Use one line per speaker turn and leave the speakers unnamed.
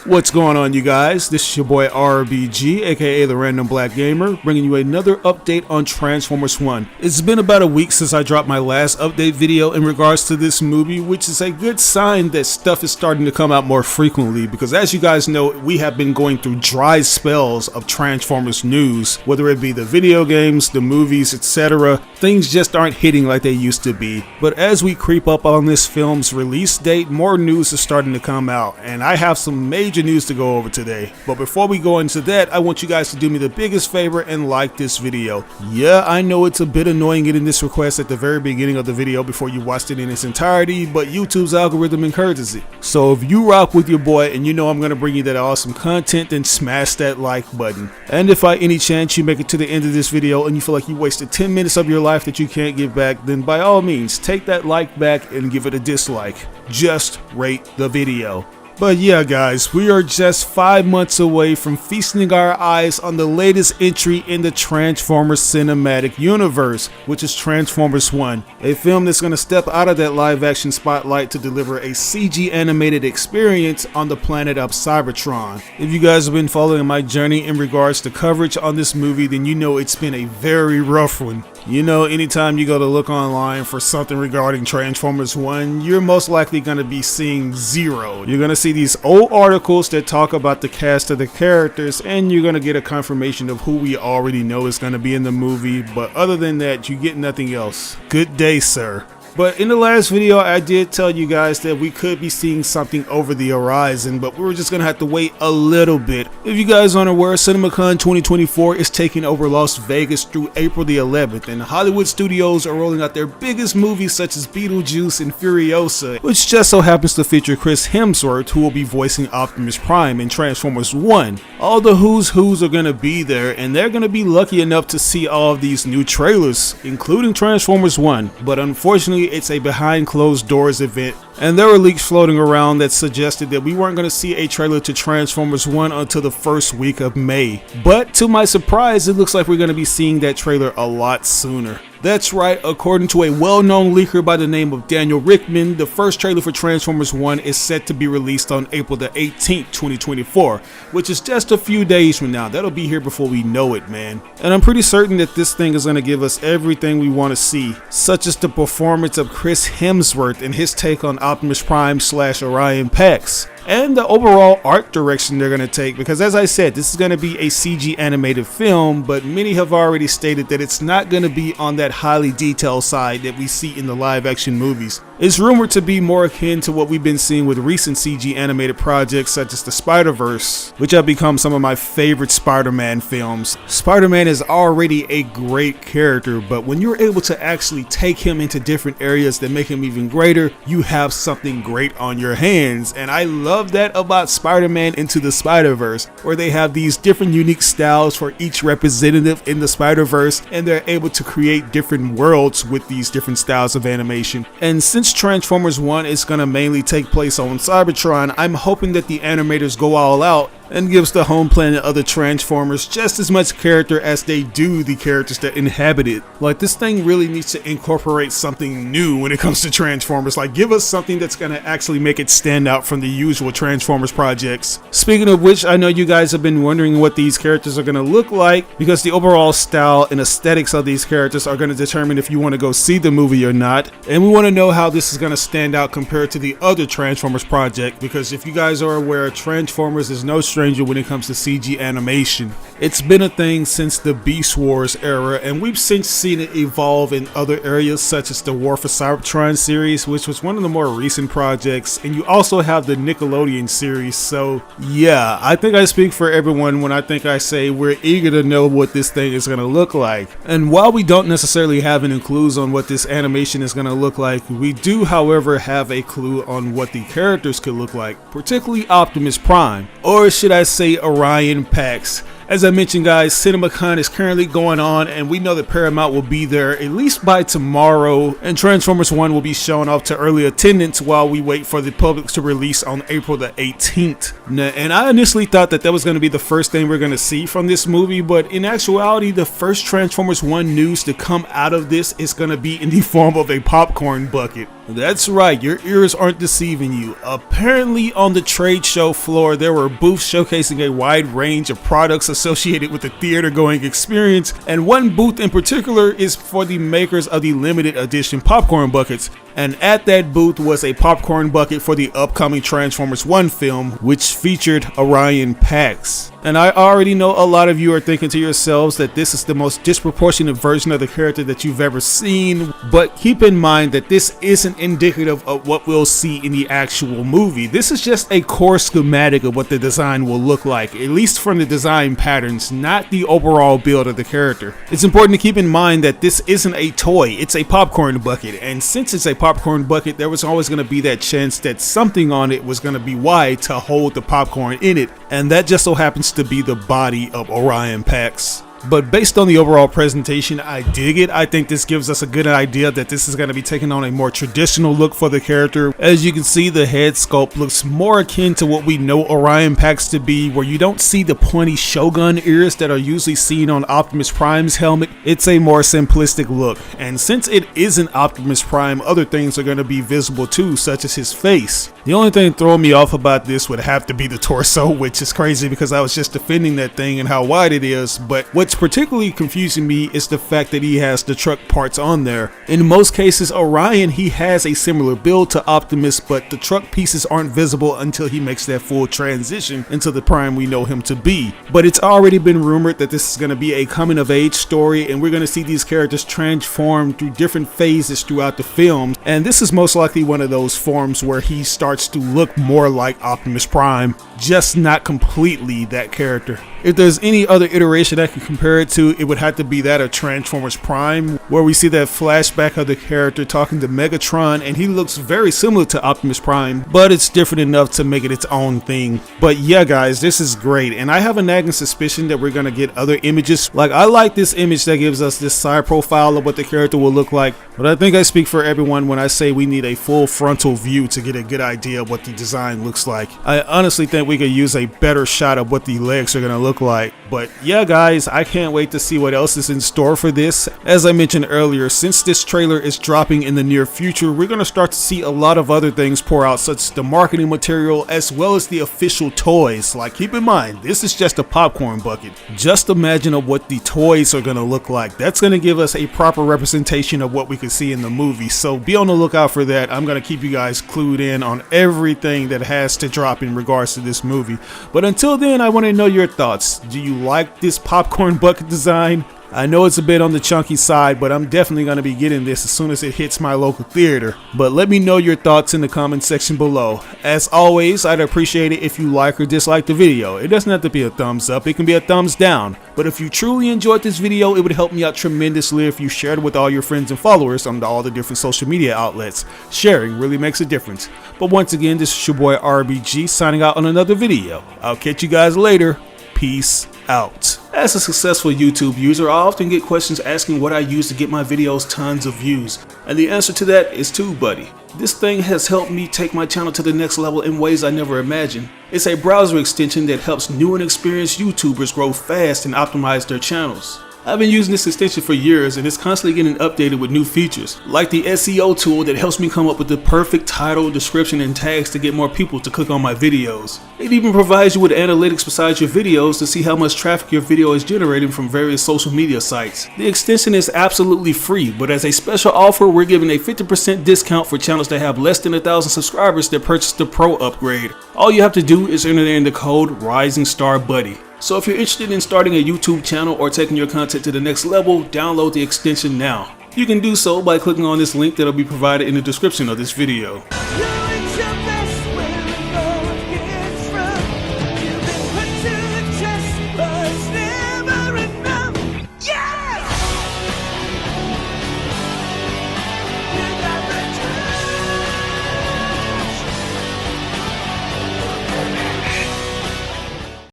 What's going on, you guys? This is your boy RBG, aka the Random Black Gamer, bringing you another update on Transformers 1. It's been about a week since I dropped my last update video in regards to this movie, which is a good sign that stuff is starting to come out more frequently, because as you guys know, we have been going through dry spells of Transformers news, whether it be the video games, the movies, etc. Things just aren't hitting like they used to be. But as we creep up on this film's release date, more news is starting to come out, and I have some major news to go over today. But before we go into that, I want you guys to do me the biggest favor and like this video. Yeah, I know it's a bit annoying getting this request at the very beginning of the video before you watched it in its entirety, but YouTube's algorithm encourages it. So if you rock with your boy and you know I'm gonna bring you that awesome content, then smash that like button. And if by any chance you make it to the end of this video and you feel like you wasted 10 minutes of your life that you can't get back, then by all means take that like back and give it a dislike. Just rate the video. But yeah, guys, we are just 5 months away from feasting our eyes on the latest entry in the Transformers cinematic universe, which is Transformers 1, a film that's going to step out of that live action spotlight to deliver a CG animated experience on the planet of Cybertron. If you guys have been following my journey in regards to coverage on this movie, then you know it's been a very rough one. You know, anytime you go to look online for something regarding Transformers 1, you're most likely going to be seeing zero. You're going to see these old articles that talk about the cast of the characters, and you're going to get a confirmation of who we already know is going to be in the movie, but other than that, you get nothing else. Good day, sir. But in the last video, I did tell you guys that we could be seeing something over the horizon, but we were just going to have to wait a little bit. If you guys aren't aware, Cinemacon 2024 is taking over Las Vegas through April the 11th, and Hollywood studios are rolling out their biggest movies such as Beetlejuice and Furiosa, which just so happens to feature Chris Hemsworth, who will be voicing Optimus Prime in Transformers 1. All the who's are going to be there, and they're going to be lucky enough to see all of these new trailers, including Transformers 1, but unfortunately, it's a behind closed doors event, and there were leaks floating around that suggested that we weren't going to see a trailer to Transformers 1 until the first week of May. But to my surprise, it looks like we're going to be seeing that trailer a lot sooner. That's right, according to a well-known leaker by the name of Daniel Rickman, the first trailer for Transformers 1 is set to be released on April the 18th, 2024, which is just a few days from now. That'll be here before we know it, man. And I'm pretty certain that this thing is going to give us everything we want to see, such as the performance of Chris Hemsworth and his take on Optimus Prime / Orion Pax, and the overall art direction they're going to take, because as I said, this is going to be a CG animated film, but many have already stated that it's not going to be on that highly detailed side that we see in the live action movies. It's rumored to be more akin to what we've been seeing with recent CG animated projects such as the Spider-Verse, which have become some of my favorite Spider-Man films. Spider-Man is already a great character, but when you're able to actually take him into different areas that make him even greater, you have something great on your hands. And I love that about Spider-Man Into the Spider-Verse, where they have these different unique styles for each representative in the Spider-Verse, and they're able to create different worlds with these different styles of animation. And since Transformers 1 is going to mainly take place on Cybertron, I'm hoping that the animators go all out and gives the home planet of the Transformers just as much character as they do the characters that inhabit it. Like, this thing really needs to incorporate something new when it comes to Transformers. Like, give us something that's going to actually make it stand out from the usual Transformers projects. Speaking of which, I know you guys have been wondering what these characters are going to look like, because the overall style and aesthetics of these characters are going to determine if you want to go see the movie or not. And we want to know how this is going to stand out compared to the other Transformers project, because if you guys are aware, Transformers is no stranger when it comes to CG animation. It's been a thing since the Beast Wars era, and we've since seen it evolve in other areas such as the War for Cybertron series, which was one of the more recent projects, and you also have the Nickelodeon series. So yeah, I think I speak for everyone when I think I say we're eager to know what this thing is going to look like. And while we don't necessarily have any clues on what this animation is going to look like, we do however have a clue on what the characters could look like, particularly Optimus Prime, or should I say Orion Pax. As I mentioned, guys, Cinemacon is currently going on, and we know that Paramount will be there at least by tomorrow, and Transformers 1 will be showing off to early attendance while we wait for the public to release on April the 18th. And I initially thought that was going to be the first thing we're going to see from this movie, but in actuality, the first Transformers 1 news to come out of this is going to be in the form of a popcorn bucket. That's right, your ears aren't deceiving you. Apparently on the trade show floor, there were booths showcasing a wide range of products associated with the theater going experience, and one booth in particular is for the makers of the limited edition popcorn buckets. And at that booth was a popcorn bucket for the upcoming Transformers 1 film, which featured Orion Pax. And I already know a lot of you are thinking to yourselves that this is the most disproportionate version of the character that you've ever seen, but keep in mind that this isn't indicative of what we'll see in the actual movie. This is just a core schematic of what the design will look like, at least from the design patterns, not the overall build of the character. It's important to keep in mind that this isn't a toy, it's a popcorn bucket, and since it's a popcorn bucket, there was always going to be that chance that something on it was going to be wide to hold the popcorn in it, and that just so happens to be the body of Orion Pax. But based on the overall presentation, I dig it. I think this gives us a good idea that this is going to be taking on a more traditional look for the character. As you can see, the head sculpt looks more akin to what we know Orion Pax to be, where you don't see the pointy Shogun ears that are usually seen on Optimus Prime's helmet. It's a more simplistic look, and since it isn't Optimus Prime, other things are going to be visible too, such as his face. The only thing throwing me off about this would have to be the torso, which is crazy because I was just defending that thing and how wide it is, but what's particularly confusing me is the fact that he has the truck parts on there. In most cases, Orion, he has a similar build to Optimus, but the truck pieces aren't visible until he makes that full transition into the Prime we know him to be. But it's already been rumored that this is going to be a coming of age story, and we're going to see these characters transform through different phases throughout the film, and this is most likely one of those forms where he starts to look more like Optimus Prime, just not completely that character. If there's any other iteration I can compare it to, it would have to be that of Transformers Prime, where we see that flashback of the character talking to Megatron, and he looks very similar to Optimus Prime, but it's different enough to make it its own thing. But yeah guys, this is great, and I have a nagging suspicion that we're gonna get other images. Like, I like this image that gives us this side profile of what the character will look like, but I think I speak for everyone when I say we need a full frontal view to get a good idea of what the design looks like. I honestly think we could use a better shot of what the legs are gonna look like. But yeah guys, I can't wait to see what else is in store for this. As I mentioned earlier, since this trailer is dropping in the near future, we're going to start to see a lot of other things pour out, such as the marketing material as well as the official toys. Like, keep in mind, this is just a popcorn bucket. Just imagine of what the toys are going to look like. That's going to give us a proper representation of what we could see in the movie, so be on the lookout for that. I'm going to keep you guys clued in on everything that has to drop in regards to this movie. But until then, I want to know your thoughts. Do you like this popcorn bucket design? I know it's a bit on the chunky side, but I'm definitely going to be getting this as soon as it hits my local theater. But let me know your thoughts in the comment section below. As always, I'd appreciate it if you like or dislike the video. It doesn't have to be a thumbs up, it can be a thumbs down. But if you truly enjoyed this video, it would help me out tremendously if you shared it with all your friends and followers on all the different social media outlets. Sharing really makes a difference. But once again, this is your boy RBG signing out on another video. I'll catch you guys later. Peace out. As a successful YouTube user, I often get questions asking what I use to get my videos tons of views. And the answer to that is TubeBuddy. This thing has helped me take my channel to the next level in ways I never imagined. It's a browser extension that helps new and experienced YouTubers grow fast and optimize their channels. I've been using this extension for years, and it's constantly getting updated with new features, like the SEO tool that helps me come up with the perfect title, description, and tags to get more people to click on my videos. It even provides you with analytics beside your videos to see how much traffic your video is generating from various social media sites. The extension is absolutely free, but as a special offer, we're giving a 50% discount for channels that have less than 1,000 subscribers that purchase the Pro upgrade. All you have to do is enter in the code RISINGSTARBuddy. So if you're interested in starting a YouTube channel or taking your content to the next level, download the extension now. You can do so by clicking on this link that will be provided in the description of this video.